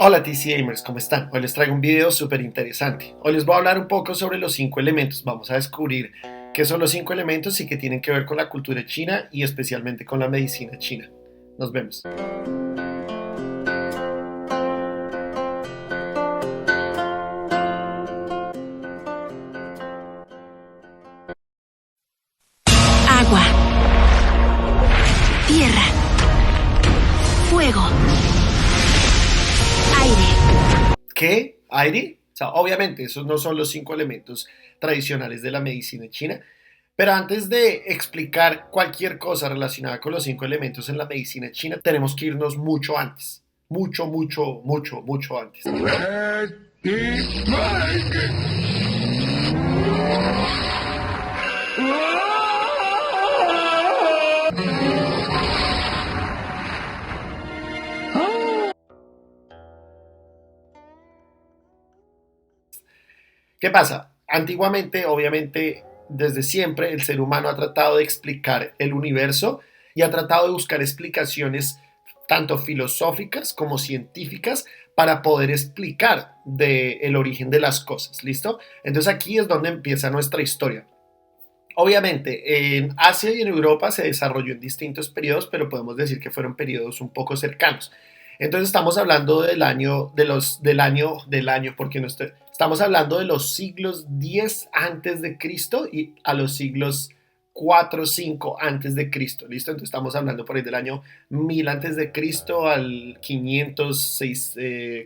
Hola TC Gamers, ¿cómo están? Hoy les traigo un video súper interesante. Hoy les voy a hablar un poco sobre los 5 elementos. Vamos a descubrir qué son los 5 elementos y qué tienen que ver con la cultura china y especialmente con la medicina china. Nos vemos. Agua, tierra, fuego, aire. ¿Qué? ¿Aire? O sea, obviamente esos no son los 5 elementos tradicionales de la medicina china. Pero antes de explicar cualquier cosa relacionada con los 5 elementos en la medicina china, tenemos que irnos mucho antes. Mucho antes. ¿Qué pasa? Antiguamente, obviamente, desde siempre, el ser humano ha tratado de explicar el universo y ha tratado de buscar explicaciones tanto filosóficas como científicas para poder explicar el origen de las cosas, ¿listo? Entonces aquí es donde empieza nuestra historia. Obviamente, en Asia y en Europa se desarrolló en distintos periodos, pero podemos decir que fueron periodos un poco cercanos. Entonces estamos hablando porque no estoy, estamos hablando de los siglos 10 antes de Cristo y a los siglos 4 5 antes de Cristo, ¿listo? Entonces estamos hablando por ahí del año 1000 antes de Cristo al 500,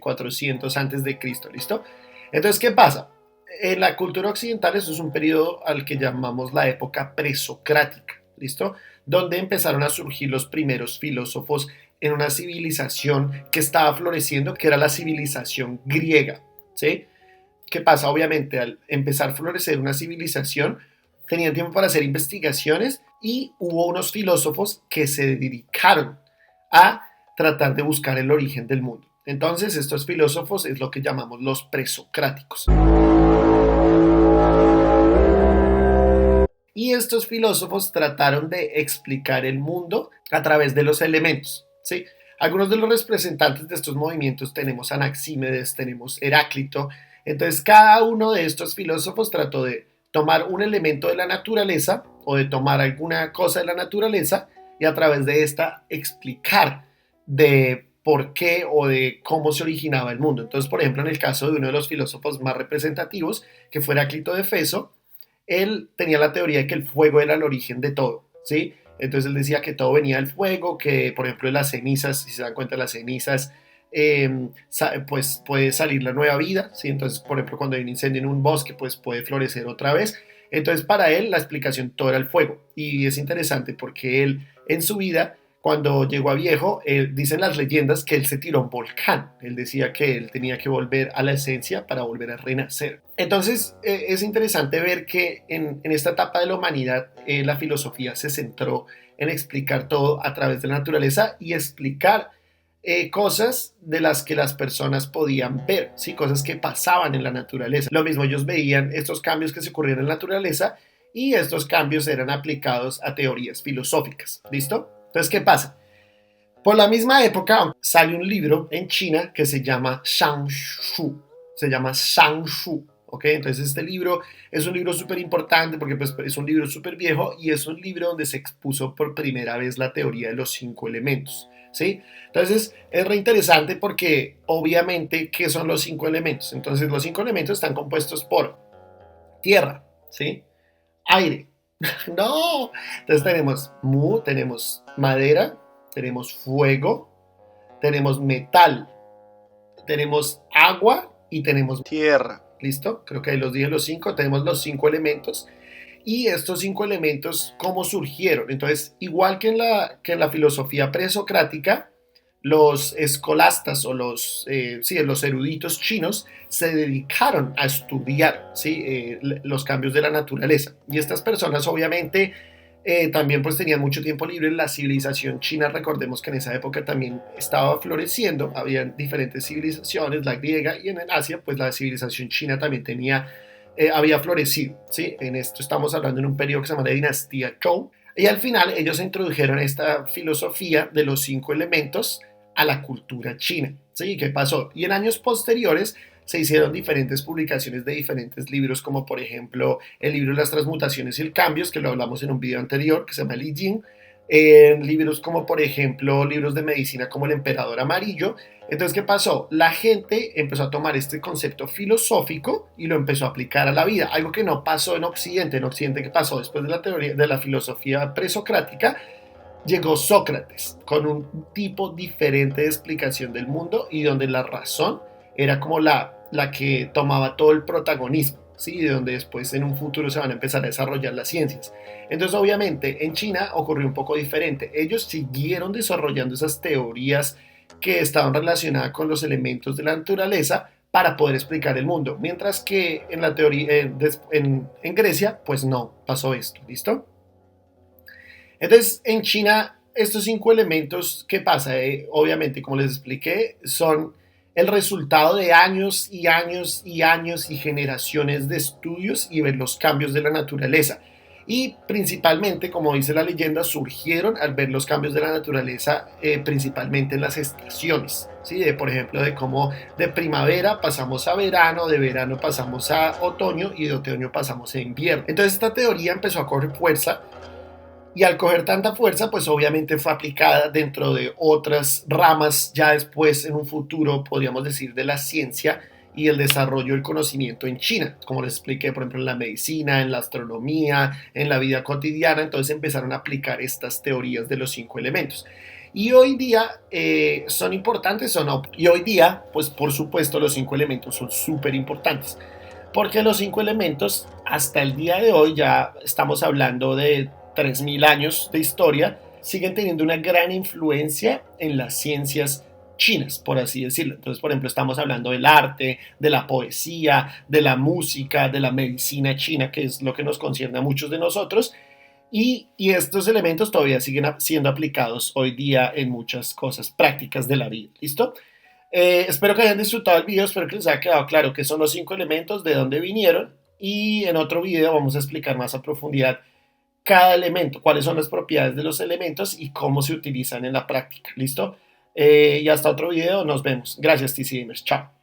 400 antes de Cristo, ¿listo? Entonces, ¿qué pasa? En la cultura occidental eso es un periodo al que llamamos la época presocrática, ¿listo? Donde empezaron a surgir los primeros filósofos en una civilización que estaba floreciendo, que era la civilización griega, ¿sí? ¿Qué pasa? Obviamente, al empezar a florecer una civilización, tenían tiempo para hacer investigaciones y hubo unos filósofos que se dedicaron a tratar de buscar el origen del mundo. Entonces, estos filósofos es lo que llamamos los presocráticos. Y estos filósofos trataron de explicar el mundo a través de los elementos, ¿sí? Algunos de los representantes de estos movimientos tenemos Anaxímedes, tenemos Heráclito. Entonces, cada uno de estos filósofos trató de tomar un elemento de la naturaleza o de tomar alguna cosa de la naturaleza y a través de esta explicar de por qué o de cómo se originaba el mundo. Entonces, por ejemplo, en el caso de uno de los filósofos más representativos, que fue Heráclito de Éfeso, él tenía la teoría de que el fuego era el origen de todo, ¿sí? Entonces él decía que todo venía del fuego, que por ejemplo de las cenizas, si se dan cuenta, las cenizas, pues puede salir la nueva vida, ¿sí? Entonces, por ejemplo, cuando hay un incendio en un bosque, pues puede florecer otra vez. Entonces, para él la explicación todo era el fuego. Y es interesante porque él en su vida, cuando llegó a viejo, dicen las leyendas que él se tiró a un volcán. Él decía que él tenía que volver a la esencia para volver a renacer. Entonces, es interesante ver que en esta etapa de la humanidad, la filosofía se centró en explicar todo a través de la naturaleza y explicar cosas de las que las personas podían ver, ¿sí? Cosas que pasaban en la naturaleza. Lo mismo, ellos veían estos cambios que se ocurrían en la naturaleza y estos cambios eran aplicados a teorías filosóficas, ¿listo? Entonces, ¿qué pasa? Por la misma época sale un libro en China que se llama Shangshu, ¿ok? Entonces este libro es un libro súper importante porque pues, es un libro súper viejo y es un libro donde se expuso por primera vez la teoría de los 5 elementos, ¿sí? Entonces es re interesante porque obviamente, ¿qué son los 5 elementos? Entonces los 5 elementos están compuestos por tierra, ¿sí? Aire. No, entonces tenemos madera, tenemos fuego, tenemos metal, tenemos agua y tenemos tierra. ¿Listo? Creo que ahí los dije los 5. Tenemos los 5 elementos. Y estos 5 elementos, ¿cómo surgieron? Entonces, igual que en la filosofía presocrática, los escolastas o los eruditos chinos se dedicaron a estudiar, ¿sí? Los cambios de la naturaleza. Y estas personas obviamente también pues tenían mucho tiempo libre. La civilización china, recordemos que en esa época también estaba floreciendo, había diferentes civilizaciones, la griega, y en Asia pues la civilización china también había florecido, ¿sí? En esto estamos hablando en un periodo que se llama la dinastía Zhou, y al final ellos introdujeron esta filosofía de los 5 elementos a la cultura china. ¿Sí? ¿Qué pasó? Y en años posteriores se hicieron diferentes publicaciones de diferentes libros, como por ejemplo el libro Las transmutaciones y el cambios, que lo hablamos en un video anterior, que se llama Li Jing, libros como por ejemplo libros de medicina como El Emperador Amarillo. Entonces, ¿qué pasó? La gente empezó a tomar este concepto filosófico y lo empezó a aplicar a la vida, algo que no pasó en Occidente. En Occidente, ¿qué pasó? Después de la teoría de la filosofía presocrática, llegó Sócrates con un tipo diferente de explicación del mundo y donde la razón era como la que tomaba todo el protagonismo, ¿sí? De donde después en un futuro se van a empezar a desarrollar las ciencias. Entonces, obviamente, en China ocurrió un poco diferente. Ellos siguieron desarrollando esas teorías que estaban relacionadas con los elementos de la naturaleza para poder explicar el mundo, mientras que en la teoría en Grecia pues no pasó esto. ¿Listo? Entonces, en China, estos 5 elementos, ¿qué pasa? Obviamente, como les expliqué, son el resultado de años y años y años y generaciones de estudios y ver los cambios de la naturaleza. Y principalmente, como dice la leyenda, surgieron al ver los cambios de la naturaleza, principalmente en las estaciones. ¿Sí? Por ejemplo, de cómo de primavera pasamos a verano, de verano pasamos a otoño y de otoño pasamos a invierno. Entonces esta teoría empezó a coger fuerza. Y al coger tanta fuerza, pues obviamente fue aplicada dentro de otras ramas, ya después en un futuro, podríamos decir, de la ciencia y el desarrollo del conocimiento en China, como les expliqué, por ejemplo, en la medicina, en la astronomía, en la vida cotidiana. Entonces empezaron a aplicar estas teorías de los 5 elementos. Y hoy día son importantes o no. Y hoy día, pues por supuesto, los 5 elementos son súper importantes. Porque los 5 elementos, hasta el día de hoy, ya estamos hablando de 3000 años de historia, siguen teniendo una gran influencia en las ciencias chinas, por así decirlo. Entonces, por ejemplo, estamos hablando del arte, de la poesía, de la música, de la medicina china, que es lo que nos concierne a muchos de nosotros. Y estos elementos todavía siguen siendo aplicados hoy día en muchas cosas prácticas de la vida. ¿Listo? Espero que hayan disfrutado el video, espero que les haya quedado claro qué son los 5 elementos, de dónde vinieron, y en otro video vamos a explicar más a profundidad cada elemento, cuáles son las propiedades de los elementos y cómo se utilizan en la práctica. ¿Listo? Y hasta otro video, nos vemos. Gracias, TC Gamers. Chao.